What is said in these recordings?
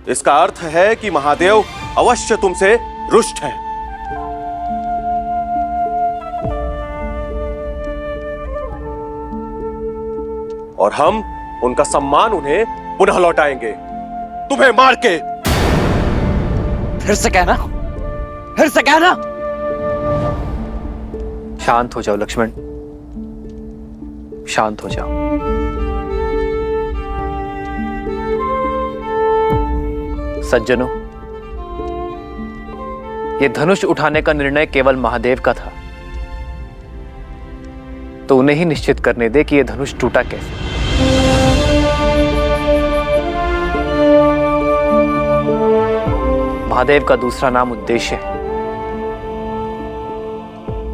इसका अर्थ है कि महादेव अवश्य तुमसे रुष्ट हैं। और हम उनका सम्मान उन्हें पुनः लौटाएंगे, तुम्हें मार के। फिर से कहना, फिर से कहना। शांत हो जाओ लक्ष्मण, शांत हो जाओ। सज्जनों, यह धनुष उठाने का निर्णय केवल महादेव का था, तो उन्हें ही निश्चित करने दे कि यह धनुष टूटा कैसे। महादेव का दूसरा नाम उद्देश्य है।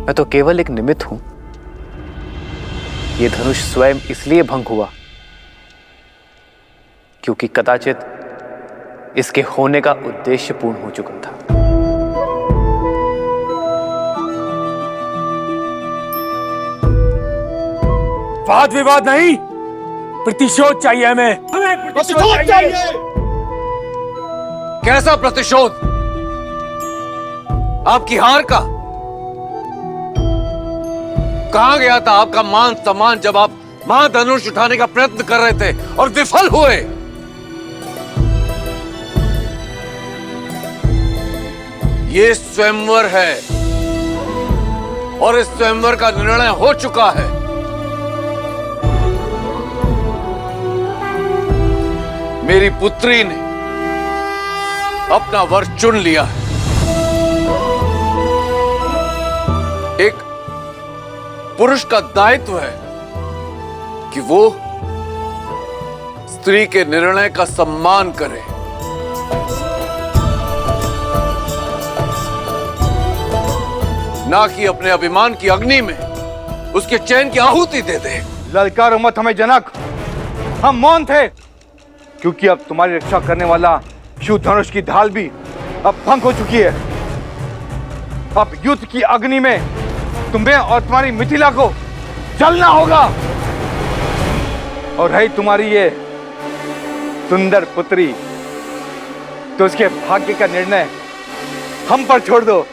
मैं तो केवल एक निमित्त हूं। यह धनुष स्वयं इसलिए भंग हुआ क्योंकि कदाचित इसके होने का उद्देश्य पूर्ण हो चुका था। वाद विवाद नहीं, प्रतिशोध चाहिए हमें। प्रतिशोध चाहिए। कैसा प्रतिशोध? आपकी हार का? कहां गया था आपका मान सम्मान जब आप महाधनुष उठाने का प्रयत्न कर रहे थे और विफल हुए? ये स्वयंवर है और इस स्वयंवर का निर्णय हो चुका है। मेरी पुत्री ने अपना वर चुन लिया है। एक पुरुष का दायित्व है कि वो स्त्री के निर्णय का सम्मान करे। ना कि अपने अभिमान की अग्नि में उसके चैन की आहुति दे दे। ललकारो मत हमें जनक, हम मौन थे क्योंकि अब तुम्हारी रक्षा करने वाला शिव धनुष की ढाल भी अब भंग हो चुकी है। अब युद्ध की अग्नि में तुम्हें और तुम्हारी मिथिला को जलना होगा। और है तुम्हारी ये सुंदर पुत्री, तो उसके भाग्य का निर्णय हम पर छोड़ दो।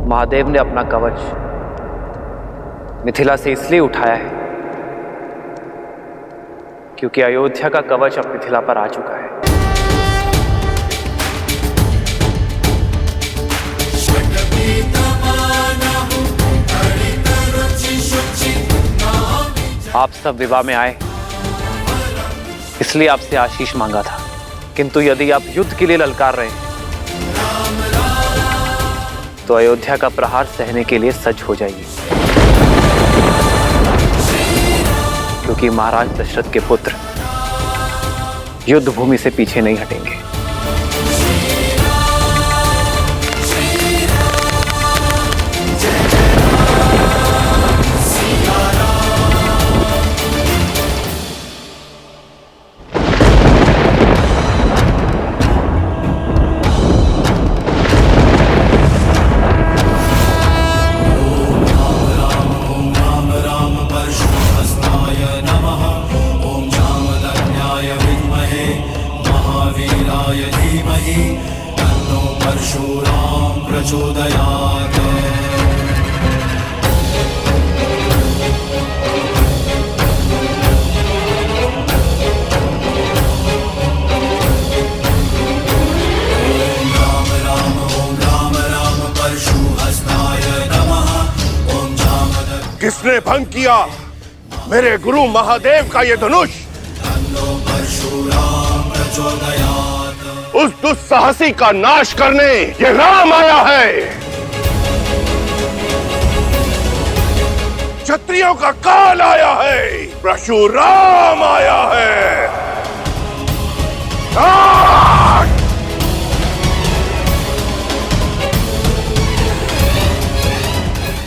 महादेव ने अपना कवच मिथिला से इसलिए उठाया है क्योंकि अयोध्या का कवच अब मिथिला पर आ चुका है। आप सब विवाह में आए इसलिए आपसे आशीष मांगा था, किंतु यदि आप युद्ध के लिए ललकार रहे हैं तो अयोध्या का प्रहार सहने के लिए सज्ज हो जाइए, क्योंकि महाराज दशरथ के पुत्र युद्ध भूमि से पीछे नहीं हटेंगे। विद्महे महावीराय किसने भंग किया मेरे गुरु महादेव का ये धनुष? उस दुस्साहसी का नाश करने ये राम आया है। क्षत्रियों का काल आया है, परशुराम आया है।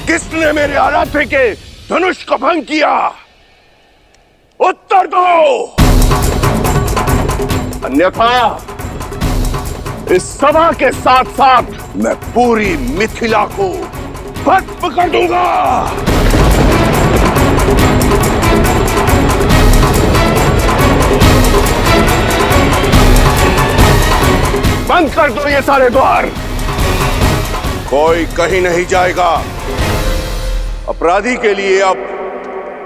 किसने मेरे आराध्य के धनुष को भंग किया? उत्तर दो, अन्यथा इस सभा के साथ साथ मैं पूरी मिथिला को भस्म कर दूंगा। बंद कर दो ये सारे द्वार, कोई कहीं नहीं जाएगा। अपराधी के लिए अब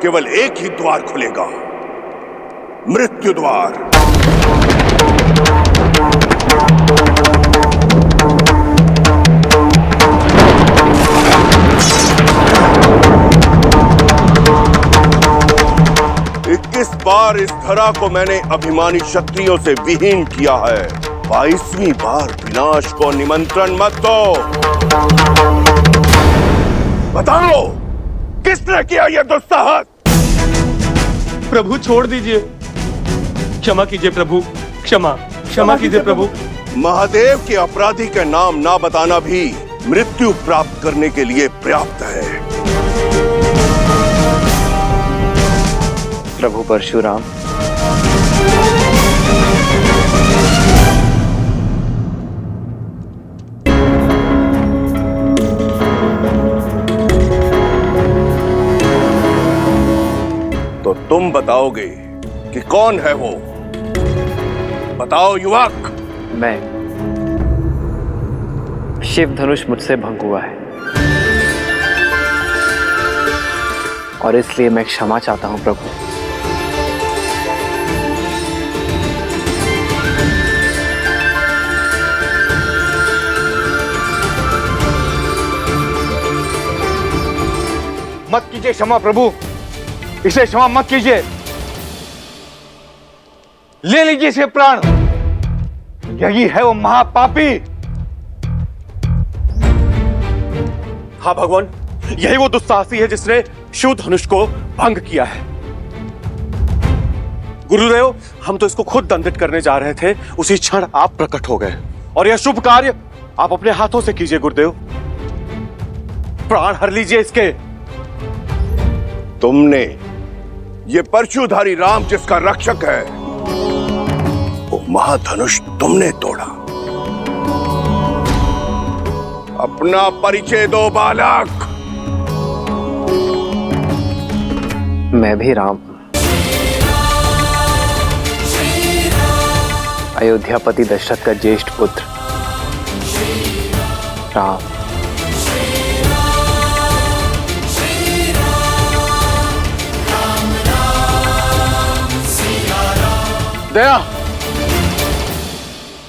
केवल एक ही द्वार खुलेगा, मृत्यु द्वार। इक्कीस बार इस धरा को मैंने अभिमानी क्षत्रियों से विहीन किया है, 22वीं बार विनाश को निमंत्रण मत दो। बताओ किसने किया यह दुस्साहस? प्रभु छोड़ दीजिए, क्षमा कीजिए प्रभु, क्षमा कीजिए प्रभु। महादेव के अपराधी के नाम ना बताना भी मृत्यु प्राप्त करने के लिए पर्याप्त है। प्रभु परशुराम, तो तुम बताओगे कि कौन है वो? बताओ युवक। मैं शिव धनुष मुझसे भंग हुआ है और इसलिए मैं क्षमा चाहता हूं प्रभु। मत कीजिए क्षमा प्रभु, इसे क्षमा मत कीजिए। ले लीजिए इसे प्राण, यही है वो महापापी। हाँ भगवान, यही वो दुस्साहसी है जिसने शिव धनुष को भंग किया है। गुरुदेव, हम तो इसको खुद दंडित करने जा रहे थे, उसी क्षण आप प्रकट हो गए और यह शुभ कार्य आप अपने हाथों से कीजिए गुरुदेव। प्राण हर लीजिए इसके। तुमने ये परशुधारी राम जिसका रक्षक है, वो महाधनुष तुमने तोड़ा। अपना परिचय दो बालक। मैं भी राम, अयोध्यापति दशरथ का ज्येष्ठ पुत्र राम। दया,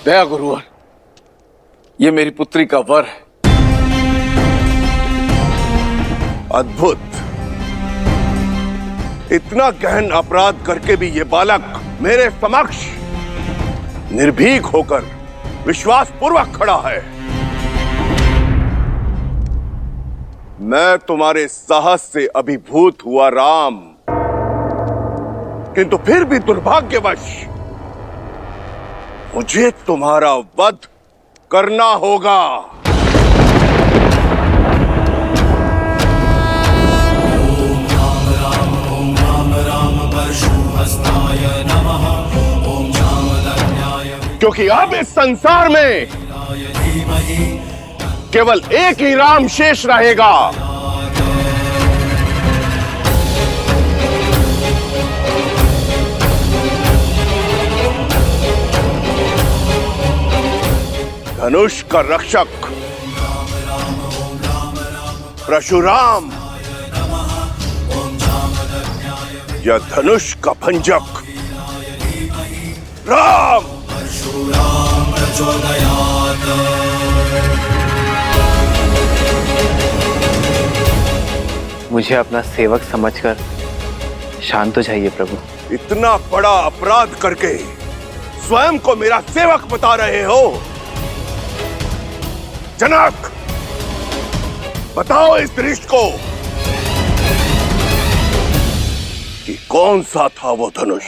दया गुरुवर, ये मेरी पुत्री का वर है। अद्भुत, इतना गहन अपराध करके भी ये बालक मेरे समक्ष निर्भीक होकर विश्वास पूर्वक खड़ा है। मैं तुम्हारे साहस से अभिभूत हुआ राम, किंतु फिर भी दुर्भाग्यवश मुझे तुम्हारा वध करना होगा। क्योंकि अब इस संसार में केवल एक ही राम शेष रहेगा। धनुष का रक्षक परशुराम या धनुष का भंजक राम। मुझे अपना सेवक समझकर शांत हो जाइए प्रभु। इतना बड़ा अपराध करके स्वयं को मेरा सेवक बता रहे हो? जनक, बताओ इस दृष्ट को कि कौन सा था वो धनुष?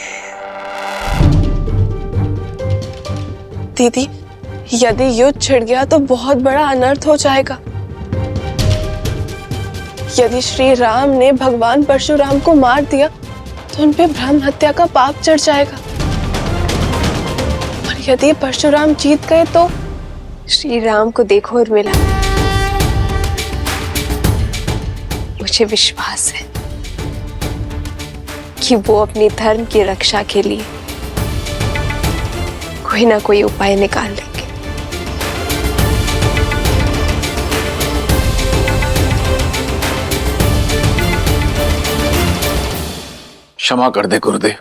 दीदी, यदि युद्ध छिड़ गया तो बहुत बड़ा अनर्थ हो जाएगा। यदि श्री राम ने भगवान परशुराम को मार दिया तो उन पे ब्रह्म हत्या का पाप चढ़ जाएगा, और यदि परशुराम जीत गए तो श्री राम को देखो उर्मिला, मुझे विश्वास है कि वो अपने धर्म की रक्षा के लिए कोई ना कोई उपाय निकाल लेंगे। क्षमा कर दे गुरुदेव,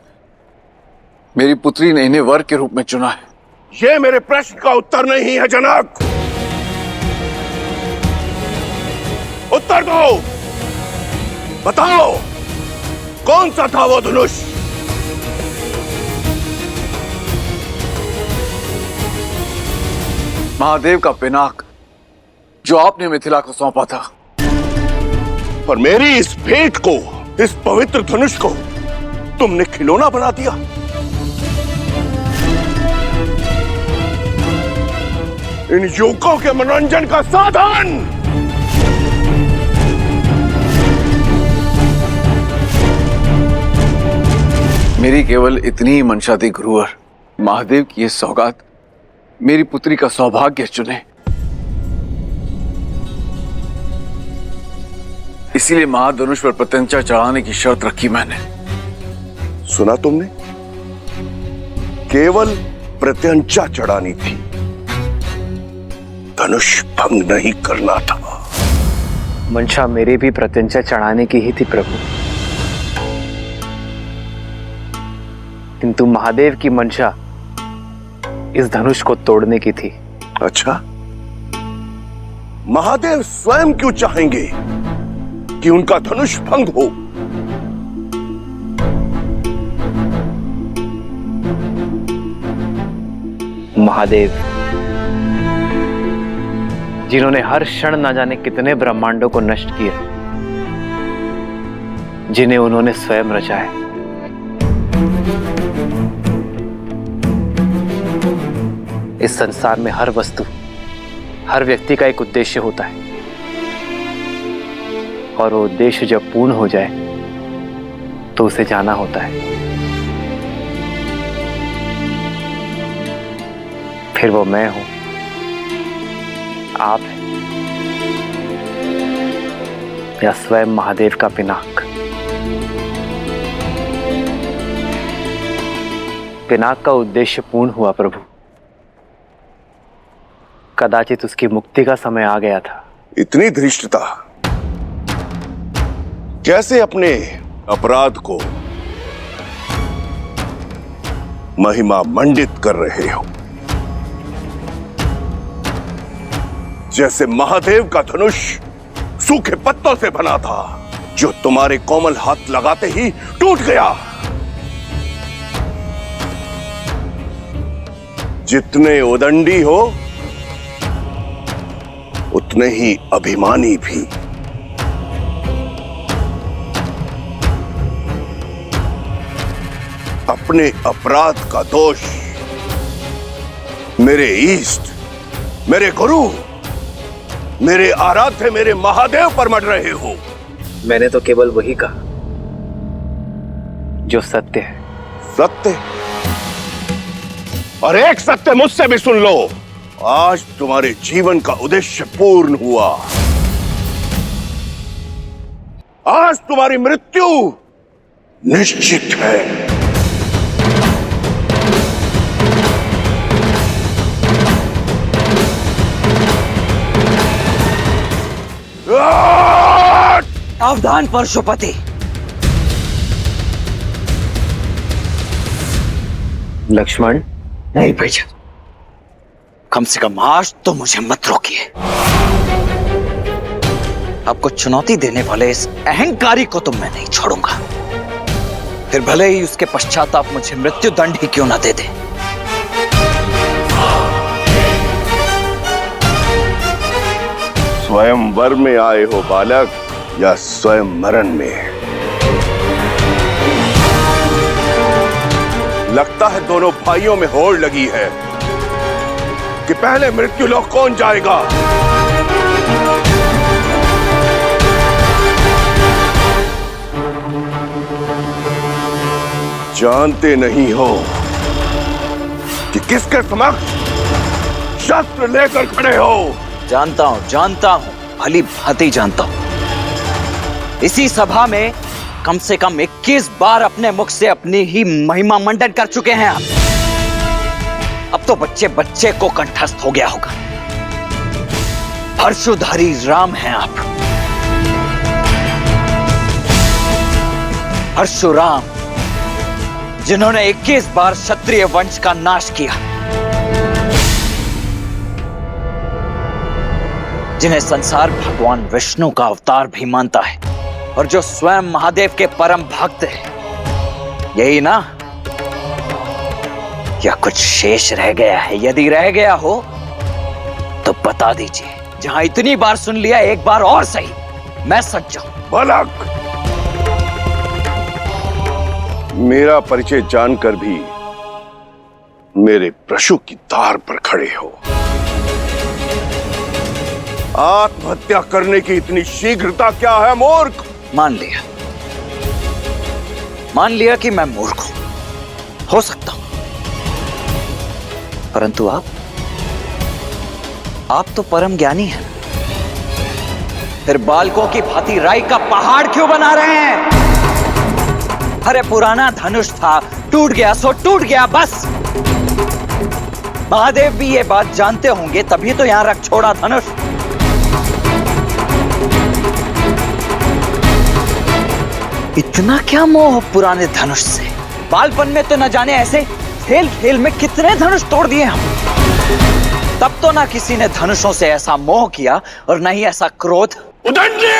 मेरी पुत्री ने इन्हें वर के रूप में चुना है। ये मेरे प्रश्न का उत्तर नहीं है जनक। उत्तर दो, बताओ कौन सा था वो धनुष? महादेव का पिनाक, जो आपने मिथिला को सौंपा था। पर मेरी इस भेंट को, इस पवित्र धनुष को तुमने खिलौना बना दिया। इन युवकों के मनोरंजन का साधन। मेरी केवल इतनी ही मंशा थी गुरुवर, महादेव की ये सौगात मेरी पुत्री का सौभाग्य चुने। इसीलिए महाधनुष पर प्रत्यंचा चढ़ाने की शर्त रखी मैंने। सुना तुमने? केवल प्रत्यंचा चढ़ानी थी, धनुष भंग नहीं करना था। मंशा मेरी भी प्रत्यंचा चढ़ाने की ही थी प्रभु, किंतु महादेव की मंशा इस धनुष को तोड़ने की थी। अच्छा, महादेव स्वयं क्यों चाहेंगे कि उनका धनुष भंग हो? महादेव, जिन्होंने हर क्षण न जाने कितने ब्रह्मांडों को नष्ट किया, जिन्हें उन्होंने स्वयं रचा है। इस संसार में हर वस्तु, हर व्यक्ति का एक उद्देश्य होता है, और वो उद्देश्य जब पूर्ण हो जाए तो उसे जाना होता है। फिर वो मैं हूं, आप हैं, या स्वयं महादेव का पिनाक। पिनाक का उद्देश्य पूर्ण हुआ प्रभु। कदाचित उसकी मुक्ति का समय आ गया था। इतनी धृष्टता! कैसे अपने अपराध को महिमा मंडित कर रहे हो? जैसे महादेव का धनुष सूखे पत्तों से बना था, जो तुम्हारे कोमल हाथ लगाते ही टूट गया। जितने उदंडी हो उतने ही अभिमानी भी। अपने अपराध का दोष मेरे इष्ट, मेरे गुरु, मेरे आराध्य, मेरे महादेव पर मढ़ रहे हो। मैंने तो केवल वही कहा जो सत्य है। सत्य? और एक सत्य मुझसे भी सुन लो। आज तुम्हारे जीवन का उद्देश्य पूर्ण हुआ। आज तुम्हारी मृत्यु निश्चित है। सावधान परशुपति। लक्ष्मण, नहीं भैया, कम से कम आज तो मुझे मत रोकिए। आपको चुनौती देने वाले इस अहंकारी को तो मैं नहीं छोड़ूंगा, फिर भले ही उसके पश्चात आप मुझे मृत्यु दंड ही क्यों ना दे दे। स्वयंवर में आए हो बालक या स्वयं मरण में? लगता है दोनों भाइयों में होड़ लगी है कि पहले मृत्यु लोक कौन जाएगा। जानते नहीं हो कि किसके समक्ष शस्त्र लेकर खड़े हो? जानता हूं, भली भांति जानता हूं। इसी सभा में कम से कम 21 बार अपने मुख से अपनी ही महिमा मंडन कर चुके हैं आप। अब तो बच्चे बच्चे को कंठस्थ हो गया होगा। परशुधारी राम हैं आप, परशुराम, जिन्होंने 21 बार क्षत्रिय वंश का नाश किया, जिन्हें संसार भगवान विष्णु का अवतार भी मानता है और जो स्वयं महादेव के परम भक्त हैं। यही ना? या कुछ शेष रह गया है? यदि रह गया हो तो बता दीजिए। जहां इतनी बार सुन लिया, एक बार और सही, मैं सच जाऊं। बालक, मेरा परिचय जानकर भी मेरे प्रशु की तार पर खड़े हो। आत्महत्या करने की इतनी शीघ्रता क्या है मूर्ख? मान लिया कि मैं मूर्ख हो सकता हूं, परंतु आप तो परम ज्ञानी हैं। फिर बालकों की भांति राई का पहाड़ क्यों बना रहे हैं? अरे पुराना धनुष था, टूट गया सो टूट गया, बस। महादेव भी ये बात जानते होंगे, तभी तो यहां रख छोड़ा धनुष। इतना क्या मोह पुराने धनुष से? बालपन में तो न जाने ऐसे खेल खेल में कितने धनुष तोड़ दिए हम। तब तो ना किसी ने धनुषों से ऐसा मोह किया और न ही ऐसा क्रोध। उदंडी!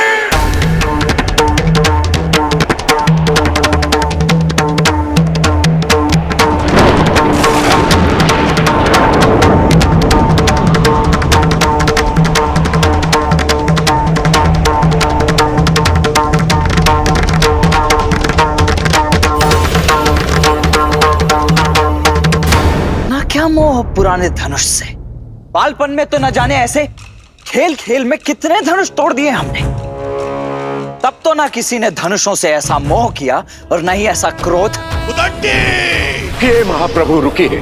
मोह पुराने धनुष से। बालपन में तो न जाने ऐसे खेल खेल में कितने धनुष तोड़ दिए हमने। तब तो ना किसी ने धनुषों से ऐसा मोह किया और न ही ऐसा क्रोध। हे महाप्रभु, रुकिए।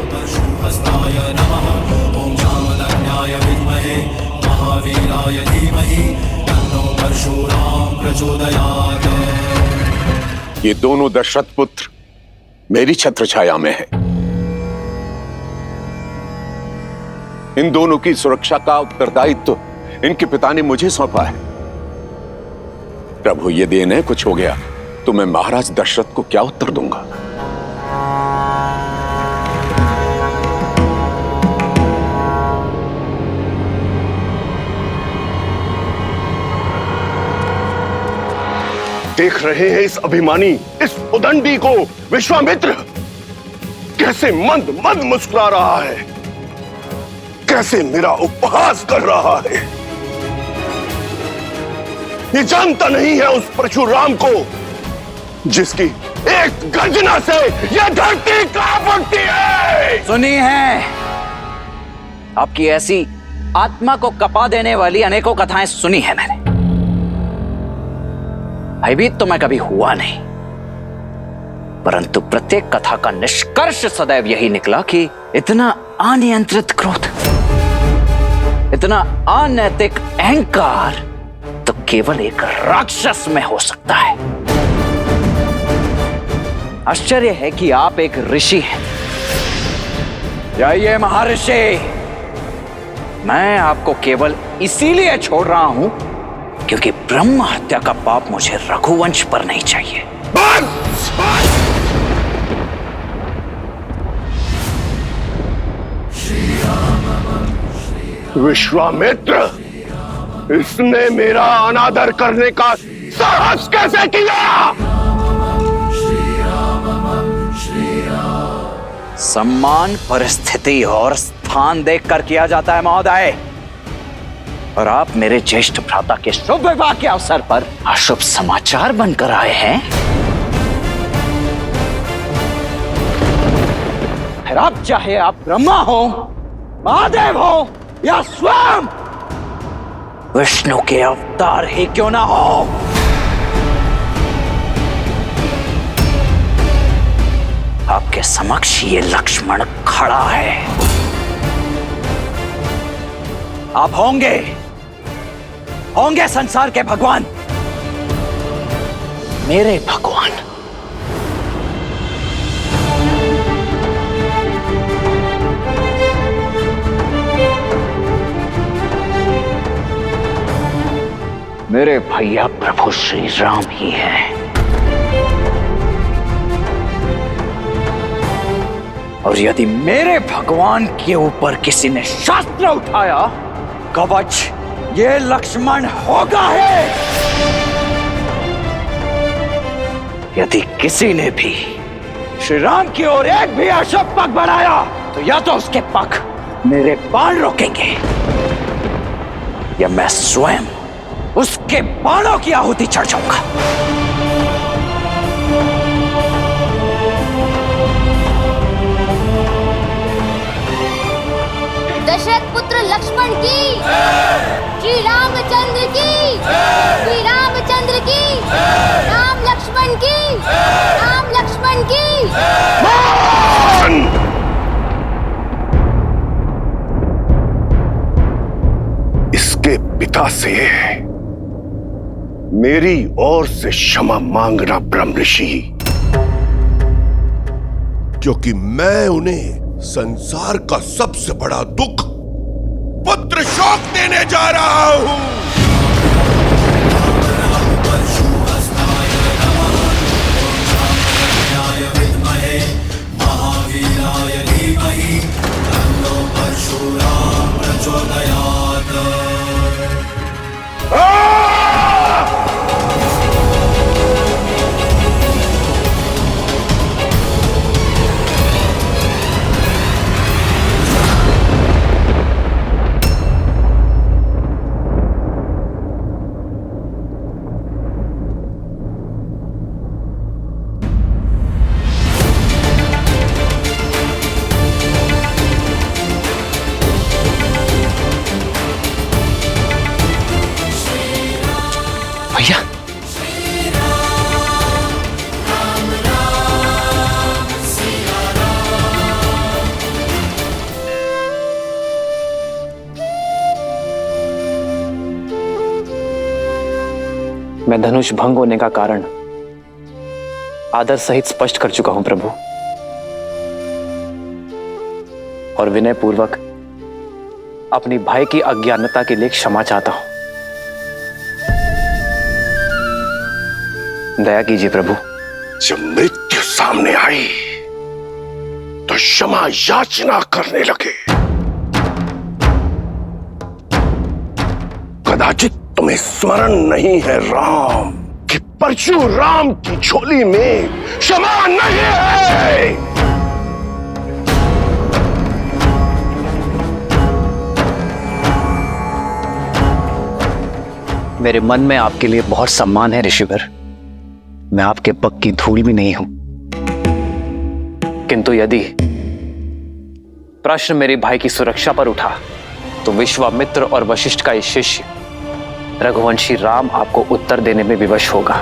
ये दोनों दशरथ पुत्र मेरी छत्र छाया में है। इन दोनों की सुरक्षा का उत्तरदायित्व इनके पिता ने मुझे सौंपा है। प्रभु, यदि इन्हें कुछ हो गया तो मैं महाराज दशरथ को क्या उत्तर दूंगा? देख रहे हैं इस अभिमानी, इस उदंडी को विश्वामित्र कैसे मंद मंद मुस्कुरा रहा है, कैसे मेरा उपहास कर रहा है। ये जानता नहीं है उस परशुराम को जिसकी एक गर्जना से यह धरती कांप उठती है। सुनी है आपकी ऐसी आत्मा को कपा देने वाली अनेकों कथाएं सुनी है मैंने। भयभीत तो मैं कभी हुआ नहीं, परंतु प्रत्येक कथा का निष्कर्ष सदैव यही निकला कि इतना अनियंत्रित क्रोध, इतना अनैतिक अहंकार तो केवल एक राक्षस में हो सकता है। आश्चर्य है कि आप एक ऋषि हैं। जाइए महर्षि, मैं आपको केवल इसीलिए छोड़ रहा हूं क्योंकि ब्रह्म हत्या का पाप मुझे रघुवंश पर नहीं चाहिए। विश्वामित्र, इसने मेरा अनादर करने का साहस कैसे किया? सम्मान परिस्थिति और स्थान देखकर किया जाता है महोदय। और आप मेरे ज्येष्ठ भ्राता के शुभ विवाह के अवसर पर अशुभ समाचार बनकर आए हैं। फिर अब चाहे आप ब्रह्मा हो, महादेव हो या स्वयं विष्णु के अवतार ही क्यों ना हो, आपके समक्ष ये लक्ष्मण खड़ा है। आप होंगे संसार के भगवान, मेरे भगवान। मेरे भैया प्रभु श्री राम ही हैं। और यदि मेरे भगवान के ऊपर किसी ने शस्त्र उठाया, कवच ये लक्ष्मण होगा है। यदि किसी ने भी श्री राम की ओर एक भी अशुभ पग बढ़ाया, तो या तो उसके पग मेरे बाण रोकेंगे, या मैं स्वयं उसके बाणों की आहुति चढ़ जाऊंगा। दशरथ पुत्र लक्ष्मण की, श्री रामचंद्र की, श्री रामचंद्र की, राम लक्ष्मण की, राम लक्ष्मण की। इसके पिता से मेरी ओर से क्षमा मांगना ब्रह्म ऋषि, क्योंकि मैं उन्हें संसार का सबसे बड़ा दुख पुत्र शोक देने जा रहा हूं। भैया, मैं धनुष भंग होने का कारण आदर सहित स्पष्ट कर चुका हूं प्रभु, और विनय पूर्वक अपनी भाई की अज्ञानता के लिए क्षमा चाहता हूं। दया कीजिए प्रभु। जब मृत्यु सामने आई तो क्षमा याचना करने लगे। कदाचित तुम्हें स्मरण नहीं है राम, कि परशुराम की झोली में क्षमा नहीं है। मेरे मन में आपके लिए बहुत सम्मान है ऋषिवर, मैं आपके पग की धूल भी नहीं हूं, किंतु यदि प्रश्न मेरे भाई की सुरक्षा पर उठा तो विश्वामित्र और वशिष्ठ का ये शिष्य रघुवंशी राम आपको उत्तर देने में विवश होगा।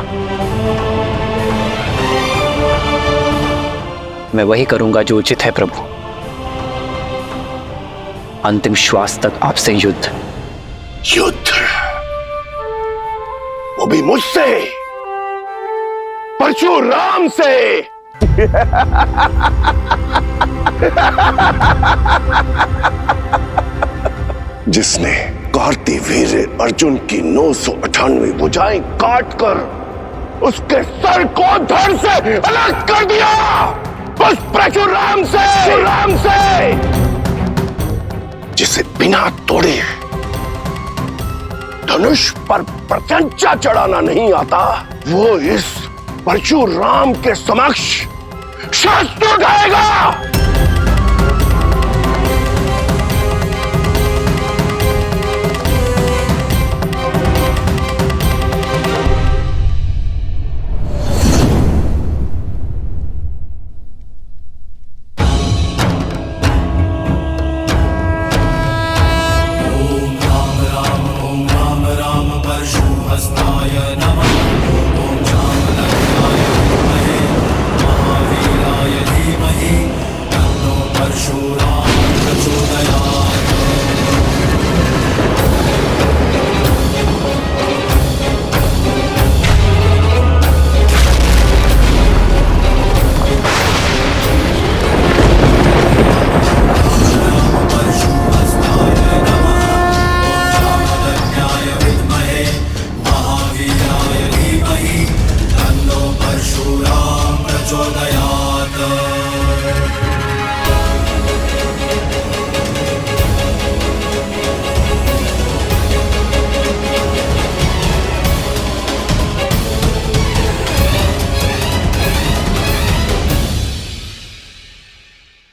मैं वही करूंगा जो उचित है प्रभु। अंतिम श्वास तक आपसे युद्ध। युद्ध? वो भी मुझसे, परशुराम से। जिसने कार्तिवीर्य अर्जुन की 998 भुजाएं काटकर उसके सर को धड़ से अलग कर दिया, उस परशुराम से, जिसे बिना तोड़े धनुष पर प्रत्यंचा चढ़ाना नहीं आता, वो इस परशुराम के समक्ष शस्त्र उठाएगा।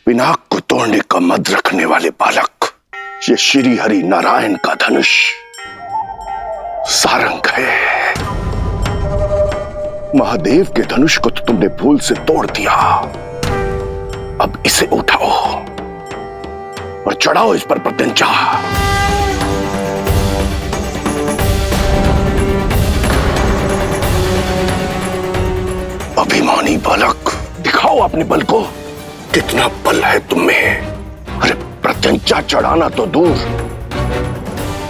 पिनाक को तोड़ने का मद रखने वाले बालक, ये श्री हरि नारायण का धनुष सारंग है। महादेव के धनुष को तो तुमने भूल से तोड़ दिया, अब इसे उठाओ और चढ़ाओ इस पर प्रत्यंचा। अभिमानी बालक, दिखाओ अपने बल को, कितना बल है तुम में। अरे प्रत्यंचा चढ़ाना तो दूर,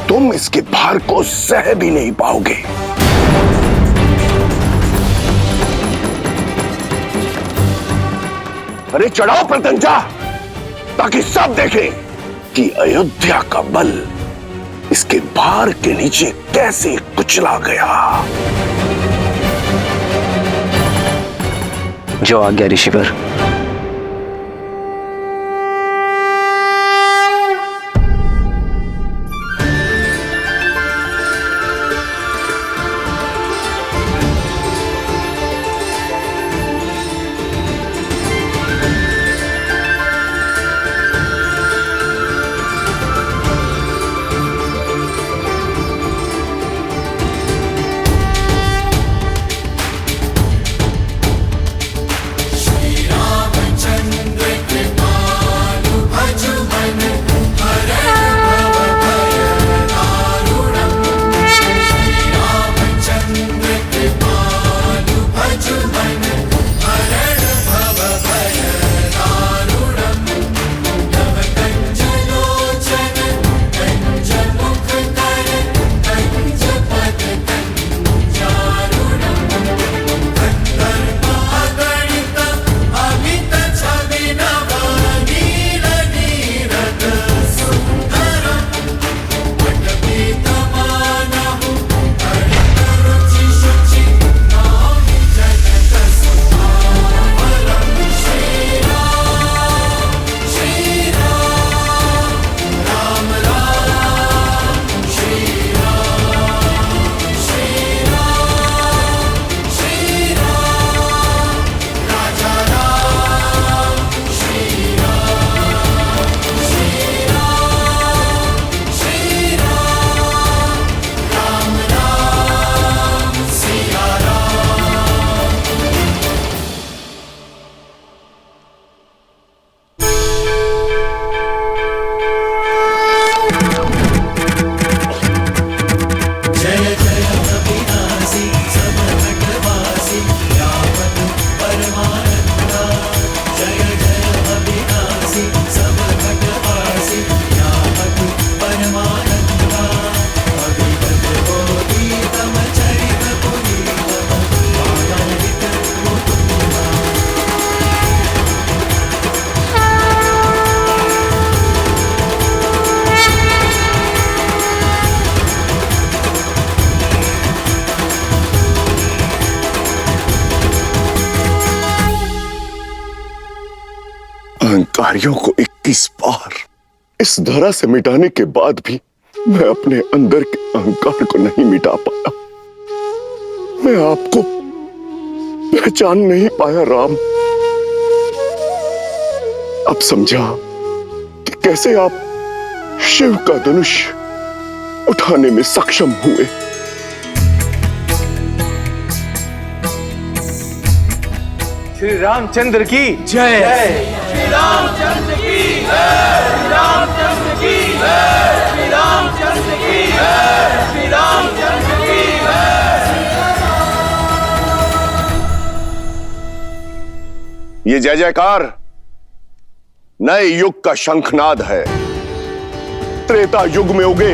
तुम इसके भार को सह भी नहीं पाओगे। अरे चढ़ाओ प्रत्यंचा, ताकि सब देखें कि अयोध्या का बल इसके भार के नीचे कैसे कुचला गया। जो आज्ञा ऋषिवर। अहंकारियों को 21 बार इस धरा से मिटाने के बाद भी मैं अपने अंदर के अहंकार को नहीं मिटा पाया। मैं आपको पहचान नहीं पाया राम। अब समझा कि कैसे आप शिव का धनुष उठाने में सक्षम हुए। श्री रामचंद्र की जय। श्री रामचंद्र की जय। श्री रामचंद्र की जय। श्री रामचंद्र की जय। श्री रामचंद्र की जय। ये जय जयकार नए युग का शंखनाद है। त्रेता युग में उगे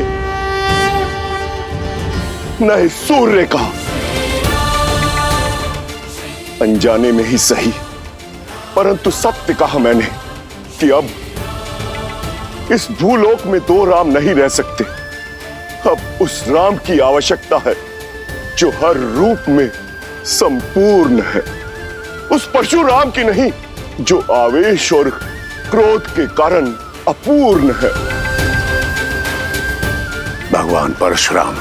नए सूर्य का। अनजाने में ही सही, परंतु सत्य कहा मैंने कि अब इस भूलोक में दो राम नहीं रह सकते। अब उस राम की आवश्यकता है जो हर रूप में संपूर्ण है। उस परशुराम की नहीं जो आवेश और क्रोध के कारण अपूर्ण है। भगवान परशुराम,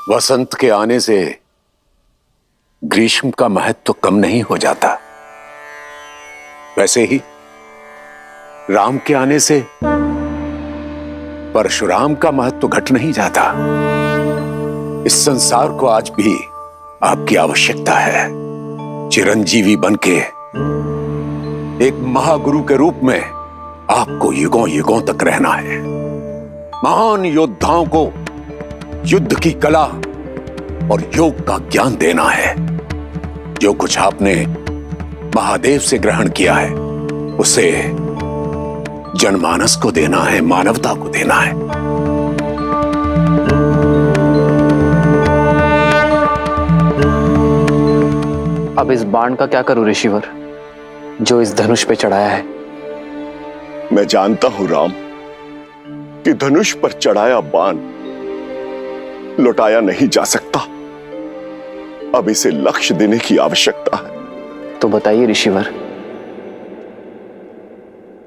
वसंत के आने से ग्रीष्म का महत्व तो कम नहीं हो जाता, वैसे ही राम के आने से परशुराम का महत्व तो घट नहीं जाता। इस संसार को आज भी आपकी आवश्यकता है। चिरंजीवी बनके एक महागुरु के रूप में आपको युगों युगों तक रहना है। महान योद्धाओं को युद्ध की कला और योग का ज्ञान देना है। जो कुछ आपने महादेव से ग्रहण किया है उसे जनमानस को देना है, मानवता को देना है। अब इस बाण का क्या करूं ऋषिवर, जो इस धनुष पे चढ़ाया है? मैं जानता हूं राम कि धनुष पर चढ़ाया बाण लौटाया नहीं जा सकता। अब इसे लक्ष्य देने की आवश्यकता है। तो बताइए ऋषिवर,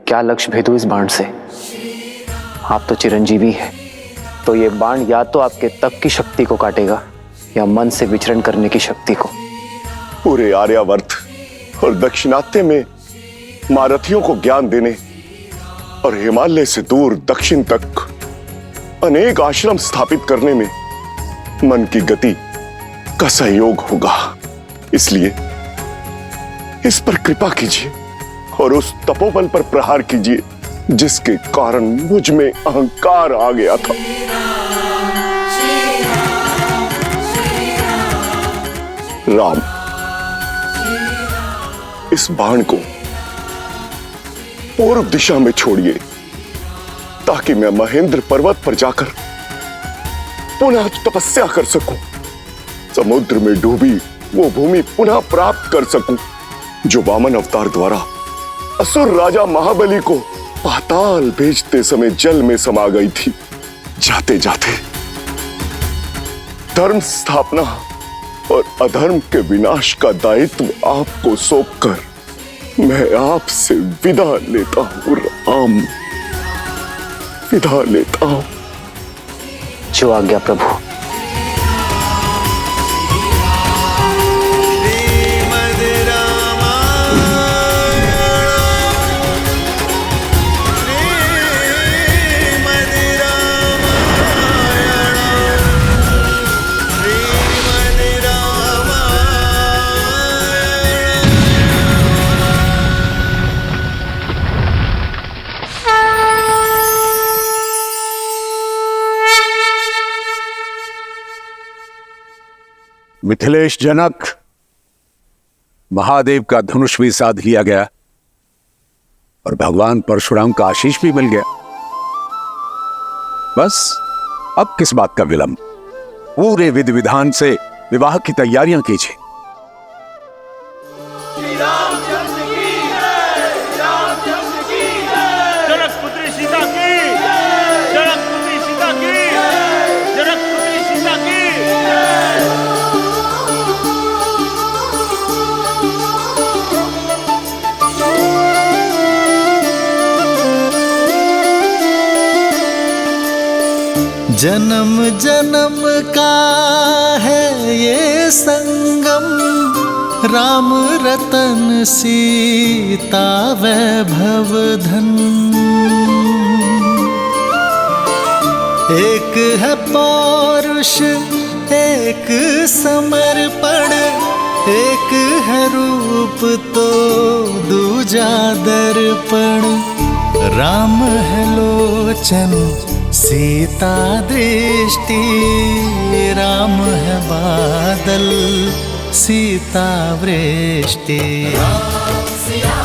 क्या लक्ष्य भेदू इस बाण से? आप तो चिरंजीवी हैं, तो ये बाण या तो आपके तप की शक्ति को काटेगा या मन से विचरण करने की शक्ति को। पूरे आर्यावर्त और दक्षिणात्य में महारथियों को ज्ञान देने और हिमालय से दूर दक्षिण तक अनेक आश्रम स्थापित करने में मन की गति का सहयोग होगा। इसलिए इस पर कृपा कीजिए और उस तपोबल पर प्रहार कीजिए जिसके कारण मुझ में अहंकार आ गया था। राम, इस बाण को पूर्व दिशा में छोड़िए ताकि मैं महेंद्र पर्वत पर जाकर पुनः तपस्या कर सकूं। समुद्र में डूबी वो भूमि पुनः प्राप्त कर सकूं जो वामन अवतार द्वारा असुर राजा महाबली को पाताल भेजते समय जल में समा गई थी। जाते जाते धर्म स्थापना और अधर्म के विनाश का दायित्व आपको सौंपकर मैं आपसे विदा लेता हूं राम, विदा लेता हूं। जो आज्ञा प्रभु। मिथिलेश जनक, महादेव का धनुष भी साध लिया गया और भगवान परशुराम का आशीष भी मिल गया। बस अब किस बात का विलंब? पूरे विधि विधान से विवाह की तैयारियां कीजिए। जनकपुत्री सीता की, जनकपुत्री सीता की, जनकपुत्री सीता की। जन्म जन्म का है ये संगम, राम रतन सीता वैभव धन। एक है पौरुष एक समर्पण, एक है रूप तो दूजा दर्पण। राम है लोचन सीता दृष्टि, राम है बादल सीता वृष्टि। सिया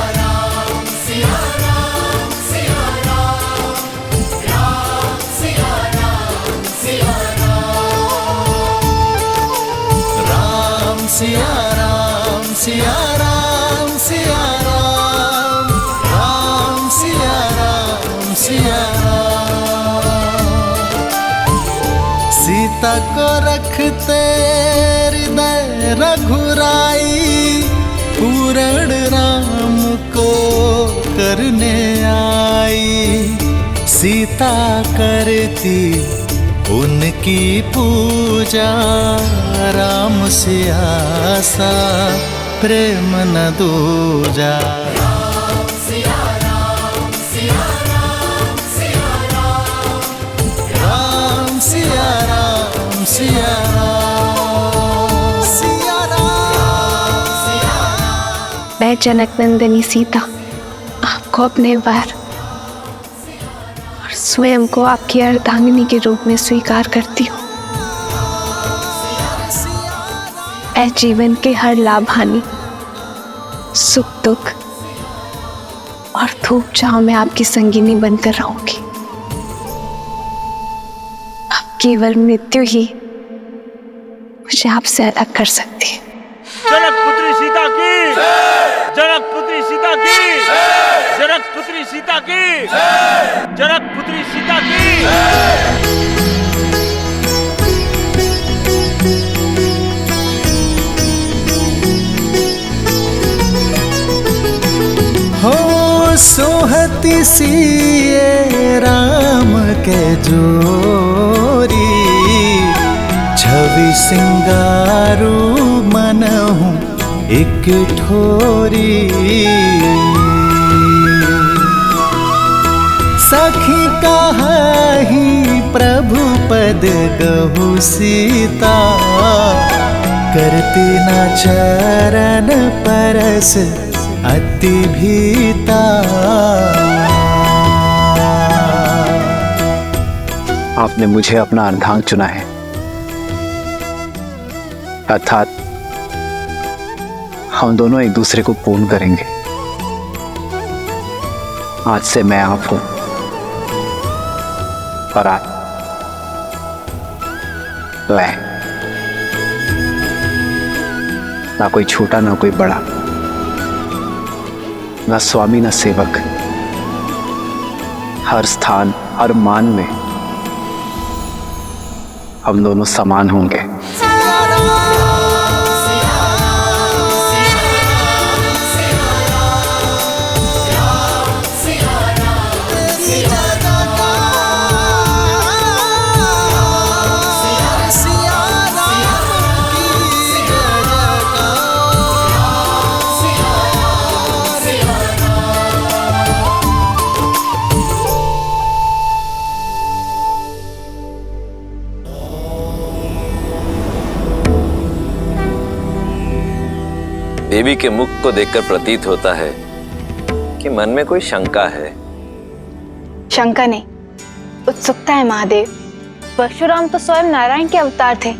राम सिया राम सिया राम, राम सिया राम सिया राम। सीता को रखते हृदय रघुराई, पूर्ण राम को करने आई। सीता करती उनकी पूजा, राम से आसा प्रेम न दूजा। राम सिया राम सिया राम सिया राम, राम सिया राम सिया राम सिया राम। मैं जनक नंदिनी सीता आपको अपने वार स्वयं को आपकी अर्धांगिनी के रूप में स्वीकार करती हूँ। मैं जीवन के हर लाभ हानि, सुख दुख और धूप छांव में आपकी संगिनी बनकर रहूंगी। अब केवल मृत्यु ही मुझे आपसे अलग कर सकती है। जनक पुत्री सीता की, जनक पुत्री सीता की, जनक पुत्री सीता की, जनक पुत्री सीता की। हो सोहती सिए राम के जोरी, छवि सिंगारू मनहूँ एक ठोरी। सखी कहाही प्रभु पद कहु सीता, करती न चरण परस अति भीता। आपने मुझे अपना अर्धांग चुना है, अर्थात हम दोनों एक दूसरे को पूर्ण करेंगे। आज से मैं आप हूं और आप मैं, ना कोई छोटा ना कोई बड़ा, ना स्वामी ना सेवक। हर स्थान हर मान में हम दोनों समान होंगे। देवी के मुख को देखकर प्रतीत होता है कि मन में कोई शंका है। शंका नहीं, उत्सुकता है महादेव। परशुराम तो स्वयं नारायण के अवतार थे,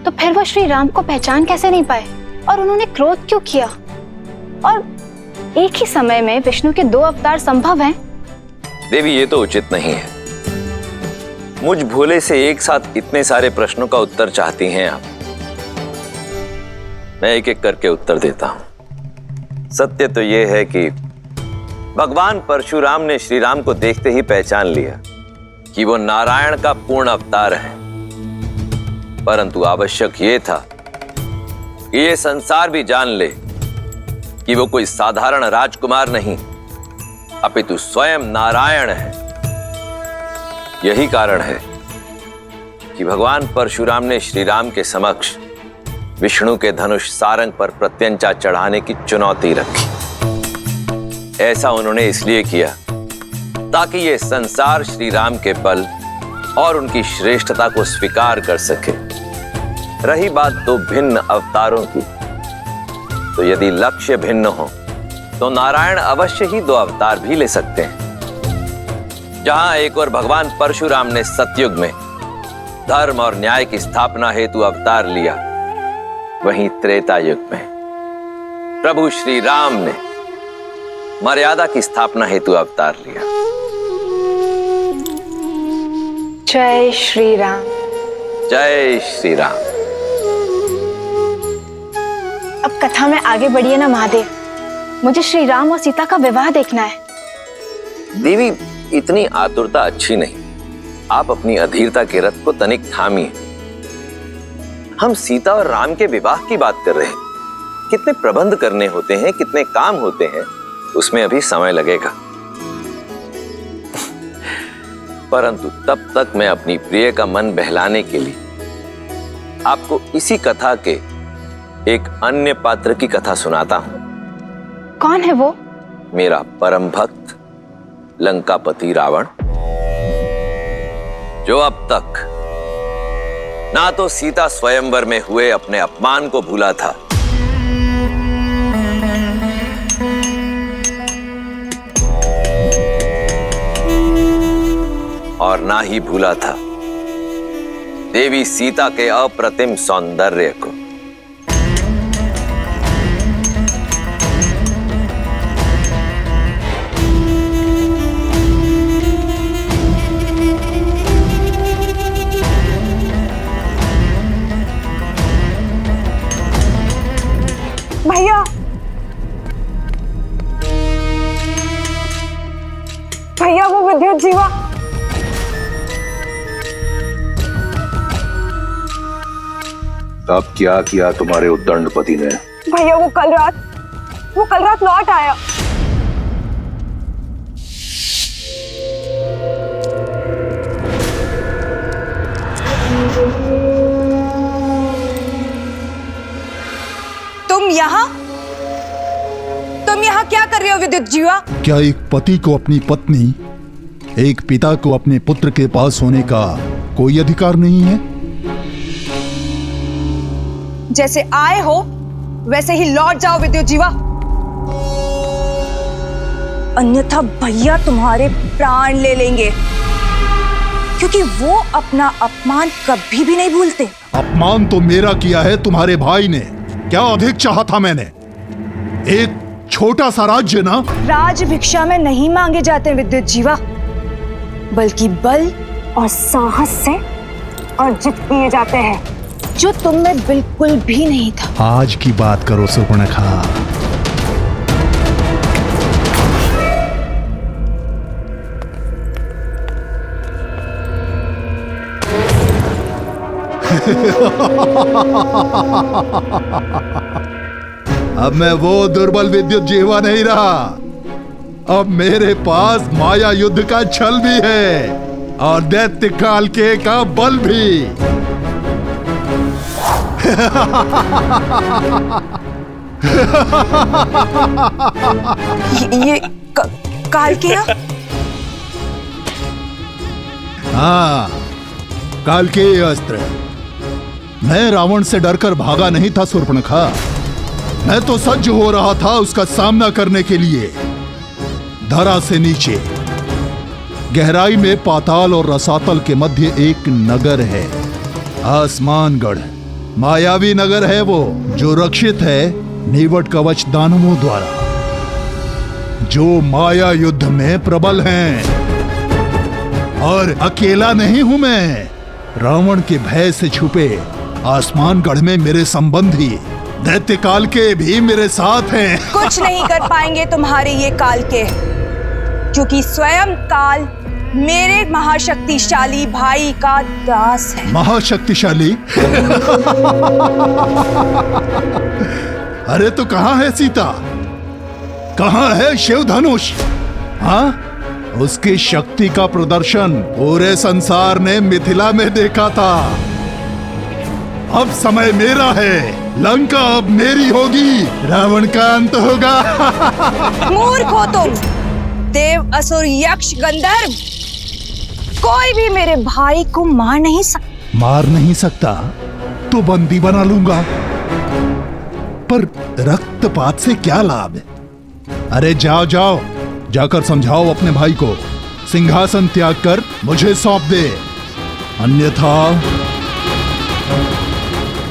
तो फिर वो श्री राम को पहचान कैसे नहीं पाए और उन्होंने क्रोध क्यों किया? और एक ही समय में विष्णु के 2 अवतार संभव हैं? देवी ये तो उचित नहीं है। मुझ भोले से एक साथ इतने सारे प्रश्नों का उत्तर चाहती हैं आप। मैं एक एक करके उत्तर देता हूं। सत्य तो यह है कि भगवान परशुराम ने श्री राम को देखते ही पहचान लिया कि वो नारायण का पूर्ण अवतार है, परंतु आवश्यक ये था कि ये संसार भी जान ले कि वो कोई साधारण राजकुमार नहीं, अपितु स्वयं नारायण है। यही कारण है कि भगवान परशुराम ने श्री राम के समक्ष विष्णु के धनुष सारंग पर प्रत्यंचा चढ़ाने की चुनौती रखी। ऐसा उन्होंने इसलिए किया ताकि ये संसार श्री राम के बल और उनकी श्रेष्ठता को स्वीकार कर सके। रही बात दो भिन्न अवतारों की, तो यदि लक्ष्य भिन्न हो तो नारायण अवश्य ही दो अवतार भी ले सकते हैं। जहां एक और भगवान परशुराम ने सतयुग में धर्म और न्याय की स्थापना हेतु अवतार लिया, वहीं त्रेता युग में प्रभु श्री राम ने मर्यादा की स्थापना हेतु अवतार लिया। जय श्री राम। जय श्री राम। अब कथा में आगे बढ़िए ना महादेव, मुझे श्री राम और सीता का विवाह देखना है। देवी, इतनी आतुरता अच्छी नहीं। आप अपनी अधीरता के रथ को तनिक थामिए। हम सीता और राम के विवाह की बात कर रहे हैं। कितने प्रबंध करने होते हैं, कितने काम होते हैं, उसमें अभी समय लगेगा। परंतु तब तक मैं अपनी प्रिय का मन बहलाने के लिए आपको इसी कथा के एक अन्य पात्र की कथा सुनाता हूं। कौन है वो? मेरा परम भक्त लंकापति रावण, जो अब तक ना तो सीता स्वयंवर में हुए अपने अपमान को भूला था, और ना ही भूला था देवी सीता के अप्रतिम सौंदर्य को। भैया, भैया वो विद्युत जीवा। अब क्या किया तुम्हारे उद्दंडपति ने? भैया वो कल रात लौट आया। तुम यहाँ क्या कर रहे हो विद्युत जीवा? क्या एक पति को अपनी पत्नी, एक पिता को अपने पुत्र के पास होने का कोई अधिकार नहीं है? जैसे आए हो वैसे ही लौट जाओ विद्युत जीवा, अन्यथा भैया तुम्हारे प्राण ले लेंगे, क्योंकि वो अपना अपमान कभी भी नहीं भूलते। अपमान तो मेरा किया है तुम्हारे भाई ने, क्या अधिक चाहा था मैंने? एक छोटा सा राज्य ना। राज भिक्षा में नहीं मांगे जाते विद्युत जीवा, बल्कि बल और साहस से अर्जित किए जाते हैं, जो तुम में बिल्कुल भी नहीं था। आज की बात करो सुपर्णखा। अब मैं वो दुर्बल विद्युत जीवा नहीं रहा, अब मेरे पास माया युद्ध का छल भी है और दैत्य काल के का बल भी। ये काल के? हाँ, काल के अस्त्र। मैं रावण से डरकर भागा नहीं था शूर्पणखा, मैं तो सज्ज हो रहा था उसका सामना करने के लिए। धरा से नीचे गहराई में पाताल और रसातल के मध्य एक नगर है, आसमानगढ़। मायावी नगर है वो, जो रक्षित है नीवट कवच दानवों द्वारा, जो माया युद्ध में प्रबल हैं। और अकेला नहीं हूं मैं, रावण के भय से छुपे आसमानगढ़ में मेरे संबंधी दैत्य काल के भी मेरे साथ हैं। कुछ नहीं कर पाएंगे तुम्हारे ये काल के, क्योंकि स्वयं काल मेरे महाशक्तिशाली भाई का दास है। महाशक्तिशाली? अरे तो कहां है सीता, कहां है शिव धनुष? हाँ, उसकी शक्ति का प्रदर्शन पूरे संसार ने मिथिला में देखा था। अब समय मेरा है, लंका अब मेरी होगी, रावण का अंत होगा। मूर्ख हो तुम, देव असुर यक्ष गंधर्व, कोई भी मेरे भाई को मार नहीं सकता। मार नहीं सकता तो बंदी बना लूंगा, पर रक्तपात से क्या लाभ है? अरे जाओ जाओ, जाकर समझाओ अपने भाई को, सिंहासन त्याग कर मुझे सौंप दे, अन्यथा